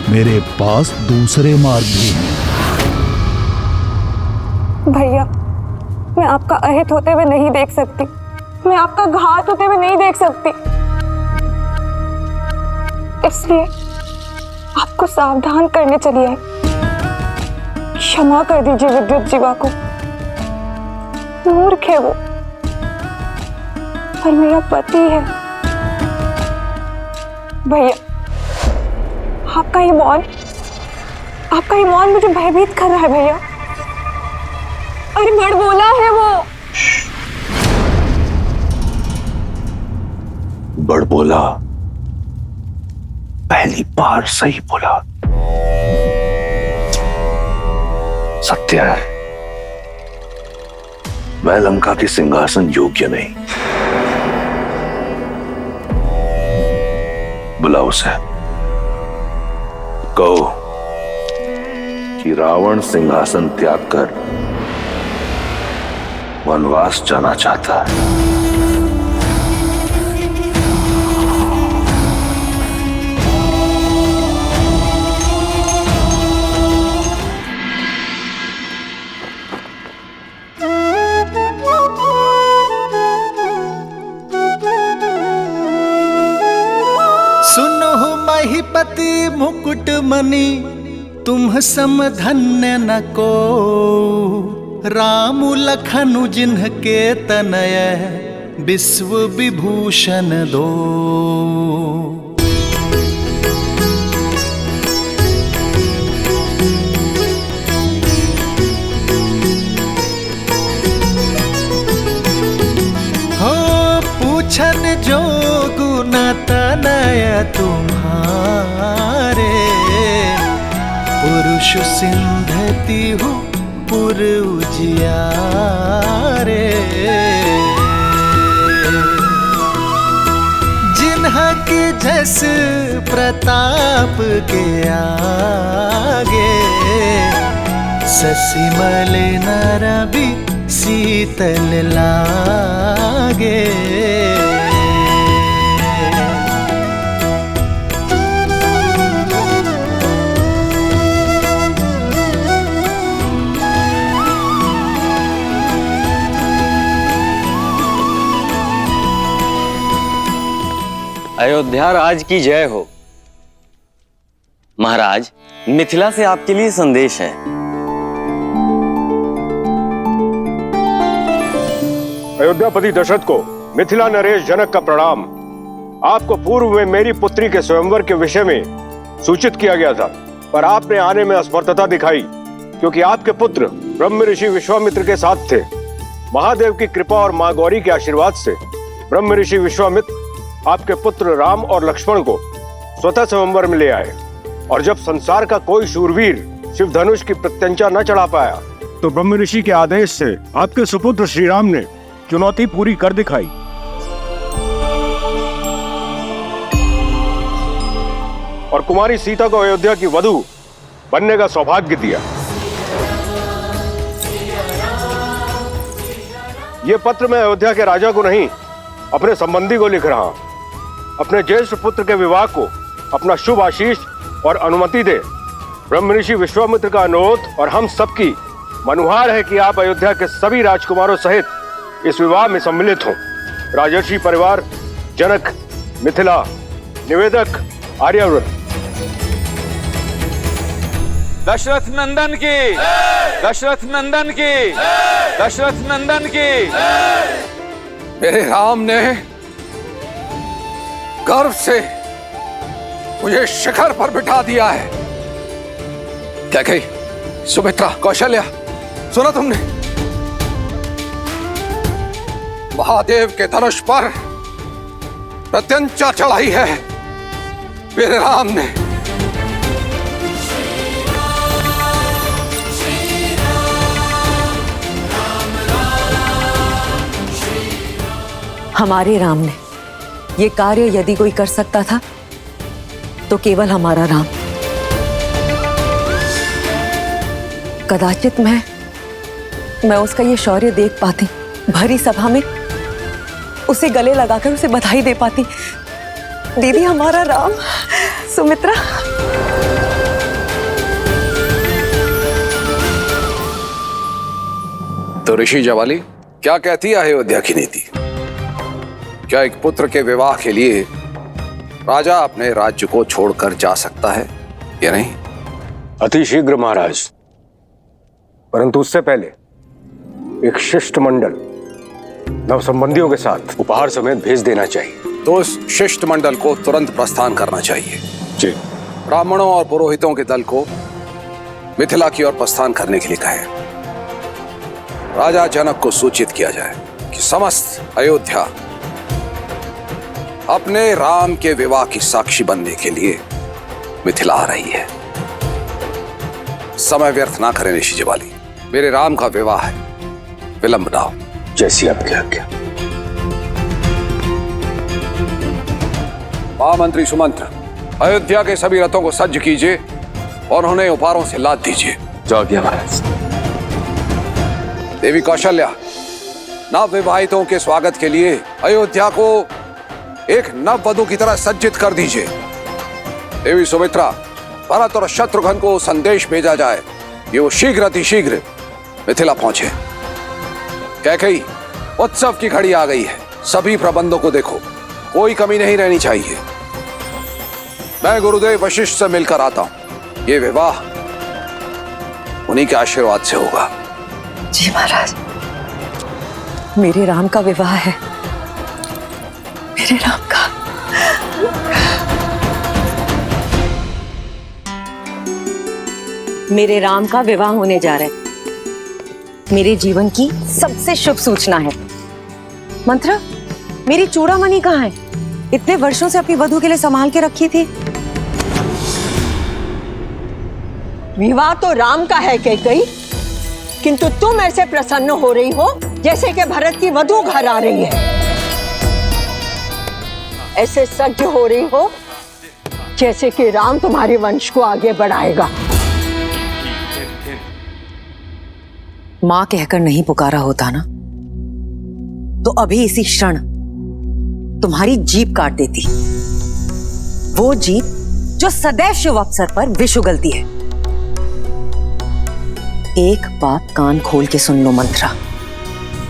मेरे पास दूसरे मार्ग भी हैं। भैया, मैं आपका अहित होते हुए नहीं देख सकती, मैं आपका घात होते हुए नहीं देख सकती, इसलिए आपको सावधान करने चली आई। क्षमा कर दीजिए विद्युत जीवा को, मूर्ख है वो, पर मेरा पति है। भैया, आपका ये मौन मुझे भयभीत कर रहा है भैया। अरे बड़बोला है वो। बड़बोला, पहली बार सही बोला। सत्य है, मैं लंका के सिंहासन योग्य नहीं। बुलाओ उसे, कहो कि रावण सिंहासन त्याग कर वनवास जाना चाहता है। सुनो महिपति मुकुट मणि, तुम सम धन्य न को, राम लखनु जिन्हके तनय विश्व विभूषण दो। हो पूछन जो गुण तनय तुम्हारे, पुरुष सिंधति हूँ पुर उजियारे। जिन्हके जस प्रताप के आगे, ससिमल नर भी शीतल लागे। अयोध्या राज की जय हो। महाराज, मिथिला से आपके लिए संदेश है। अयोध्यापति दशरथ को मिथिला नरेश जनक का प्रणाम। आपको पूर्व में मेरी पुत्री के स्वयंवर के विषय में सूचित किया गया था, पर आपने आने में असमर्थता दिखाई, क्योंकि आपके पुत्र ब्रह्म ऋषि विश्वामित्र के साथ थे। महादेव की कृपा और मां गौरी के आशीर्वाद से ब्रह्म ऋषि विश्वामित्र आपके पुत्र राम और लक्ष्मण को स्वतः स्वयंवर में ले आए, और जब संसार का कोई शूरवीर शिव धनुष की प्रत्यंचा न चढ़ा पाया, तो ब्रह्म ऋषि के आदेश से आपके सुपुत्र श्री राम ने चुनौती पूरी कर दिखाई। और कुमारी सीता को अयोध्या की वधू बनने का सौभाग्य दिया। यह पत्र मैं अयोध्या के राजा को नहीं, अपने संबंधी को लिख रहा हूं। अपने ज्येष्ठ पुत्र के विवाह को अपना शुभ आशीष और अनुमति दे। ब्रह्म ऋषि विश्वामित्र का अनुरोध और हम सबकी मनुहार है कि आप अयोध्या के सभी राजकुमारों सहित इस विवाह में सम्मिलित हों। राजर्षि परिवार, जनक, मिथिला, निवेदक, आर्यावर्त। दशरथ नंदन की, दशरथ नंदन की, दशरथ नंदन की। मेरे राम ने गर्व से मुझे शिखर पर बिठा दिया है। क्या कही सुमित्रा, कौशल्या, सुना तुमने? महादेव के धनुष पर प्रत्यंचा चढ़ाई है मेरे राम ने। हमारे राम ने ये कार्य यदि कोई कर सकता था तो केवल हमारा राम। कदाचित मैं उसका ये शौर्य देख पाती, भरी सभा में उसे गले लगाकर उसे बधाई दे पाती। दीदी हमारा राम। सुमित्रा, तो ऋषि जवाली क्या कहती है अयोध्या की नीति? क्या एक पुत्र के विवाह के लिए राजा अपने राज्य को छोड़कर जा सकता है या नहीं? अति शीघ्र महाराज, परंतु उससे पहले एक शिष्टमंडल नवसंबंधियों के साथ उपहार समेत भेज देना चाहिए। तो उस शिष्टमंडल को तुरंत प्रस्थान करना चाहिए। जी। ब्राह्मणों और पुरोहितों के दल को मिथिला की ओर प्रस्थान करने के लिए कहें। राजा जनक को सूचित किया जाए कि समस्त अयोध्या अपने राम के विवाह की साक्षी बनने के लिए मिथिला आ रही है। समय व्यर्थ ना करें ऋषि जवाली, मेरे राम का विवाह है, विलंब ना हो। जैसी आपकी आज्ञा। महामंत्री सुमंत्र, अयोध्या के सभी रथों को सज्ज कीजिए और उन्हें उपहारों से लाद दीजिए। जाओ दिया महाराज। देवी कौशल्या, नव विवाहितों के स्वागत के लिए अयोध्या को एक नव वधु की तरह सज्जित कर दीजिए। देवी सुमित्रा, भरत और शत्रुघ्न को संदेश भेजा जाए कि वो शीघ्र अतिशीघ्र मिथिला पहुंचे। कैकेयी, उत्सव की घड़ी आ गई है, सभी प्रबंधों को देखो, कोई कमी नहीं रहनी चाहिए। मैं गुरुदेव वशिष्ठ से मिलकर आता हूं। ये विवाह उन्हीं के आशीर्वाद से होगा। जी महाराज, मेरे राम का विवाह है, मेरे राम का। मेरे राम का विवाह होने जा रहा है। मेरे जीवन की सबसे शुभ सूचना है। मंत्रा, मेरी चूड़ामणि कहाँ है? इतने वर्षों से अपनी वधु के लिए संभाल के रखी थी। विवाह तो राम का है कैकेयी, किंतु तुम ऐसे प्रसन्न हो रही हो जैसे कि भरत की वधु घर आ रही है। ऐसे सज्ज हो रही हो जैसे कि राम तुम्हारे वंश को आगे बढ़ाएगा। मां कहकर नहीं पुकारा होता ना, तो अभी इसी क्षण तुम्हारी जीभ काट देती। वो जीभ जो सदैव शुभ अवसर पर विष उगलती है। एक बात कान खोल के सुन लो मंत्रा,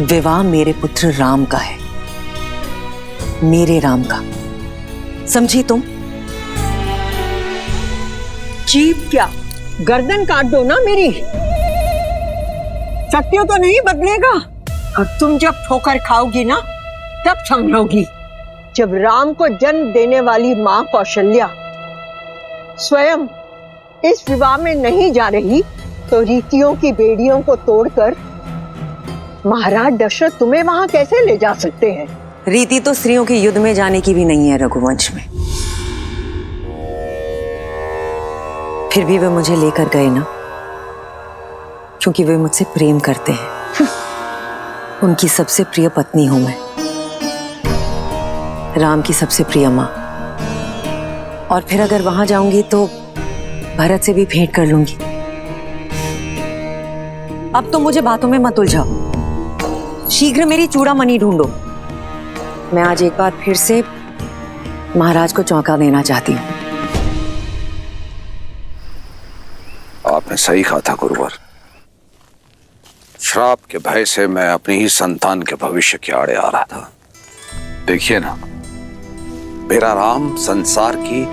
विवाह मेरे पुत्र राम का है, मेरे राम का। समझी तुम? जीभ क्या, गर्दन काट दो ना मेरी। सत्य तो नहीं बदलेगा, और तुम जब ठोकर खाओगी ना तब समझोगी। जब राम को जन्म देने वाली मां कौशल्या स्वयं इस विवाह में नहीं जा रही, तो रीतियों की बेड़ियों को तोड़कर महाराज दशरथ तुम्हें वहां कैसे ले जा सकते हैं? रीति तो स्त्रियों के युद्ध में जाने की भी नहीं है रघुवंश में। फिर भी वे मुझे लेकर गए ना, क्योंकि वे मुझसे प्रेम करते हैं। उनकी सबसे प्रिय पत्नी हूं मैं, राम की सबसे प्रिय मां। और फिर अगर वहां जाऊंगी तो भरत से भी भेंट कर लूंगी। अब तो मुझे बातों में मत उलझाओ, शीघ्र मेरी चूड़ामणि ढूंढो। मैं आज एक बार फिर से महाराज को चौंका देना चाहती हूँ। आपने सही कहा था गुरुवर। श्राप के भय से मैं अपनी ही संतान के भविष्य के आड़े आ रहा था। देखिए ना, मेरा राम संसार की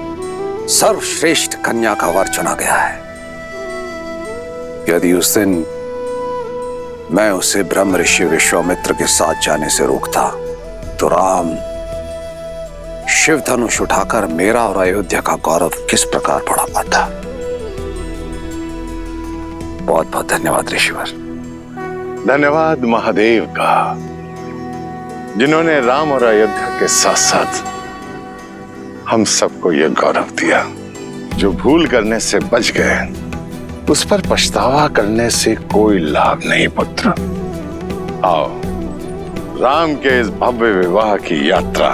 सर्वश्रेष्ठ कन्या का वर चुना गया है। यदि उस दिन मैं उसे ब्रह्म ऋषि विश्वामित्र के साथ जाने से रोकता, तो राम शिव धनुष उठाकर मेरा और अयोध्या का गौरव किस प्रकार बढ़ा पाता। बहुत बहुत धन्यवाद ऋषिवर। धन्यवाद महादेव का। जिन्होंने राम और अयोध्या के साथ साथ हम सबको यह गौरव दिया। जो भूल करने से बच गए उस पर पछतावा करने से कोई लाभ नहीं पुत्र। आओ राम के इस भव्य विवाह की यात्रा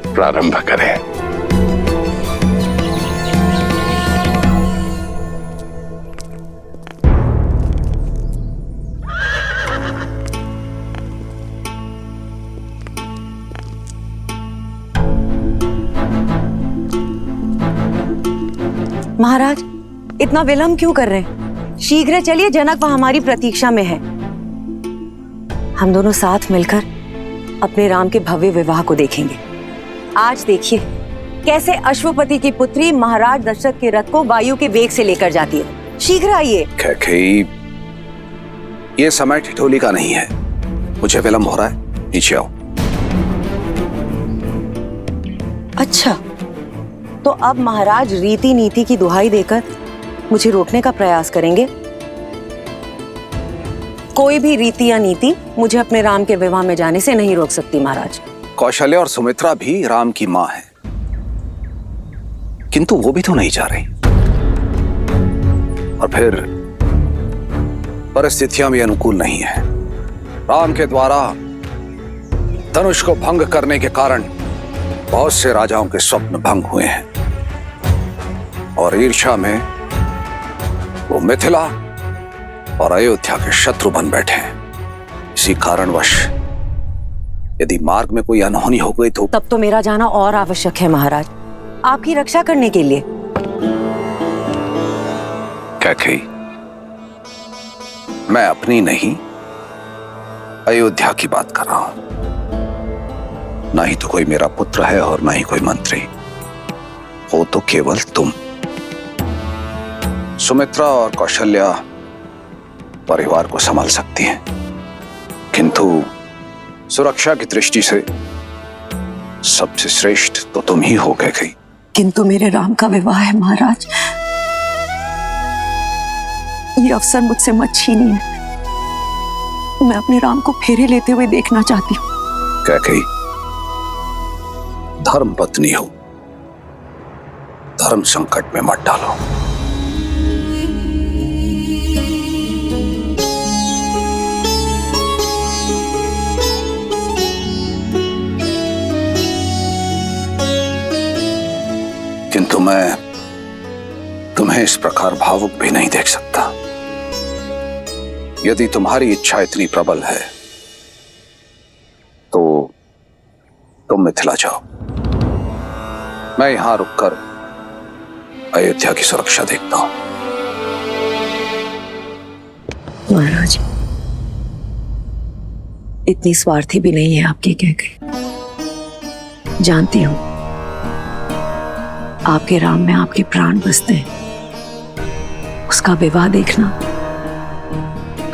प्रारंभ करें। महाराज, इतना विलंब क्यों कर रहे हैं? शीघ्र चलिए, जनक वहां हमारी प्रतीक्षा में है। हम दोनों साथ मिलकर अपने राम के भव्य विवाह को देखेंगे। आज देखिए कैसे अश्वपति की पुत्री महाराज दशरथ के रथ को वायु के वेग से लेकर जाती है। शीघ्र आइए। कैकेयी, ये समय ठिठोली का नहीं है। मुझे विलंब हो रहा है, नीचे आओ। अच्छा, तो अब महाराज रीति नीति की दुहाई देकर मुझे रोकने का प्रयास करेंगे। कोई भी रीति या नीति मुझे अपने राम के विवाह में जाने से नहीं रोक सकती महाराज। कौशल्या और सुमित्रा भी राम की मां है, किंतु वो भी तो नहीं जा रही। और फिर परिस्थितियां भी अनुकूल नहीं है। राम के द्वारा धनुष को भंग करने के कारण बहुत से राजाओं के स्वप्न भंग हुए हैं और ईर्ष्या में वो मिथिला और अयोध्या के शत्रु बन बैठे हैं। इसी कारणवश यदि मार्ग में कोई अनहोनी हो गई तो तब तो मेरा जाना और आवश्यक है महाराज, आपकी रक्षा करने के लिए। कैकेयी, मैं अपनी नहीं अयोध्या की बात कर रहा हूं। ना ही तो कोई मेरा पुत्र है और ना ही कोई मंत्री, हो तो केवल तुम। सुमित्रा और कौशल्या परिवार को संभाल सकती हैं, किंतु सुरक्षा की दृष्टि से सबसे श्रेष्ठ तो तुम ही हो गई। किंतु मेरे राम का विवाह है महाराज, ये अवसर मुझसे मत छीनिए। मैं अपने राम को फेरे लेते हुए देखना चाहती हूँ। कैकेयी, धर्म पत्नी हो, धर्म संकट में मत डालो। किंतु मैं तुम्हें इस प्रकार भावुक भी नहीं देख सकता। यदि तुम्हारी इच्छा इतनी प्रबल है तो तुम मिथिला जाओ। मैं यहां रुककर अयोध्या की सुरक्षा देखता हूं। महाराज, इतनी स्वार्थी भी नहीं है आपकी कैकेयी। जानती हूं आपके राम में आपके प्राण बसते हैं। उसका विवाह देखना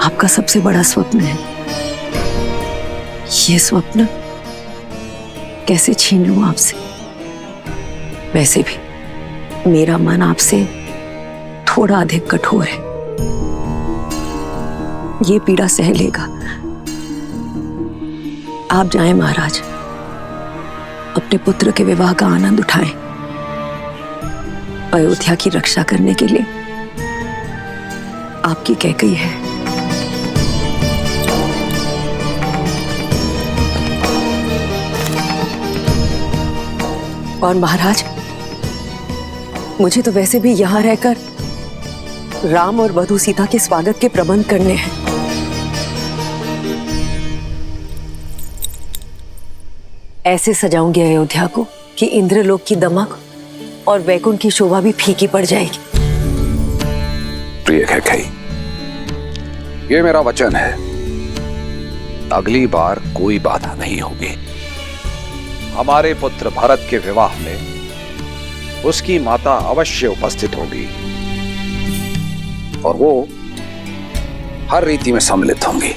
आपका सबसे बड़ा स्वप्न है। ये स्वप्न कैसे छीन लूं आपसे? वैसे भी मेरा मन आपसे थोड़ा अधिक कठोर है, ये पीड़ा सह लेगा। आप जाएं महाराज, अपने पुत्र के विवाह का आनंद उठाएं। अयोध्या की रक्षा करने के लिए आपकी कैकेयी है। और महाराज, मुझे तो वैसे भी यहां रहकर राम और वधू सीता के स्वागत के प्रबंध करने हैं। ऐसे सजाऊंगी अयोध्या को कि इंद्रलोक की दमक और वैकुंठ की शोभा भी फीकी पड़ जाएगी। प्रिय कैकेयी, ये मेरा वचन है, अगली बार कोई बाधा नहीं होगी। हमारे पुत्र भरत के विवाह में उसकी माता अवश्य उपस्थित होगी और वो हर रीति में सम्मिलित होंगी।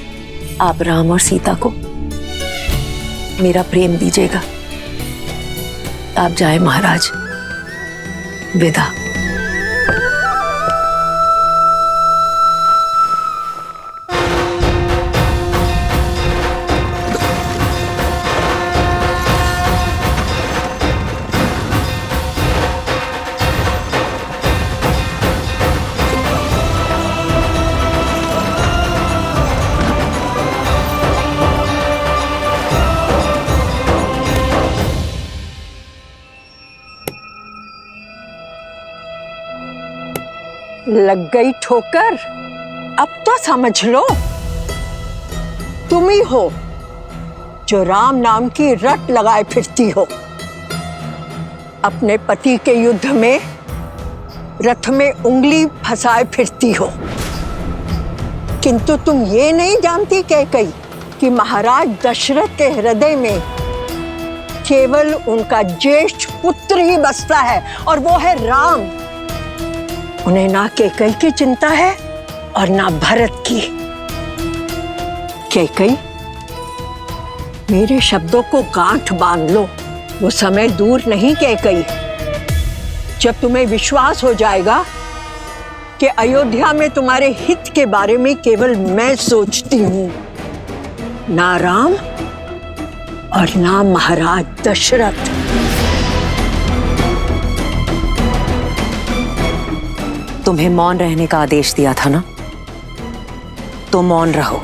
आप राम और सीता को मेरा प्रेम दीजिएगा। आप जाए महाराज, विदा। लग गई ठोकर? अब तो समझ लो, तुम ही हो जो राम नाम की रट लगाए फिरती हो। अपने पति के युद्ध में रथ में उंगली फंसाए फिरती हो, किंतु तुम ये नहीं जानती कैकई कि महाराज दशरथ के हृदय में केवल उनका ज्येष्ठ पुत्र ही बसता है, और वो है राम। उन्हें ना कैकई की चिंता है और ना भरत की। कैकई, मेरे शब्दों को गांठ बांध लो, वो समय दूर नहीं कैकई जब तुम्हें विश्वास हो जाएगा कि अयोध्या में तुम्हारे हित के बारे में केवल मैं सोचती हूं, ना राम और ना महाराज दशरथ। तुम्हें मौन रहने का आदेश दिया था ना, तो मौन रहो।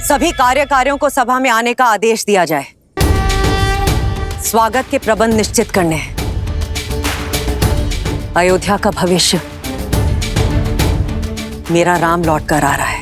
सभी कार्यकारियों को सभा में आने का आदेश दिया जाए। स्वागत के प्रबंध निश्चित करने हैं। अयोध्या का भविष्य मेरा राम लौट कर आ रहा है।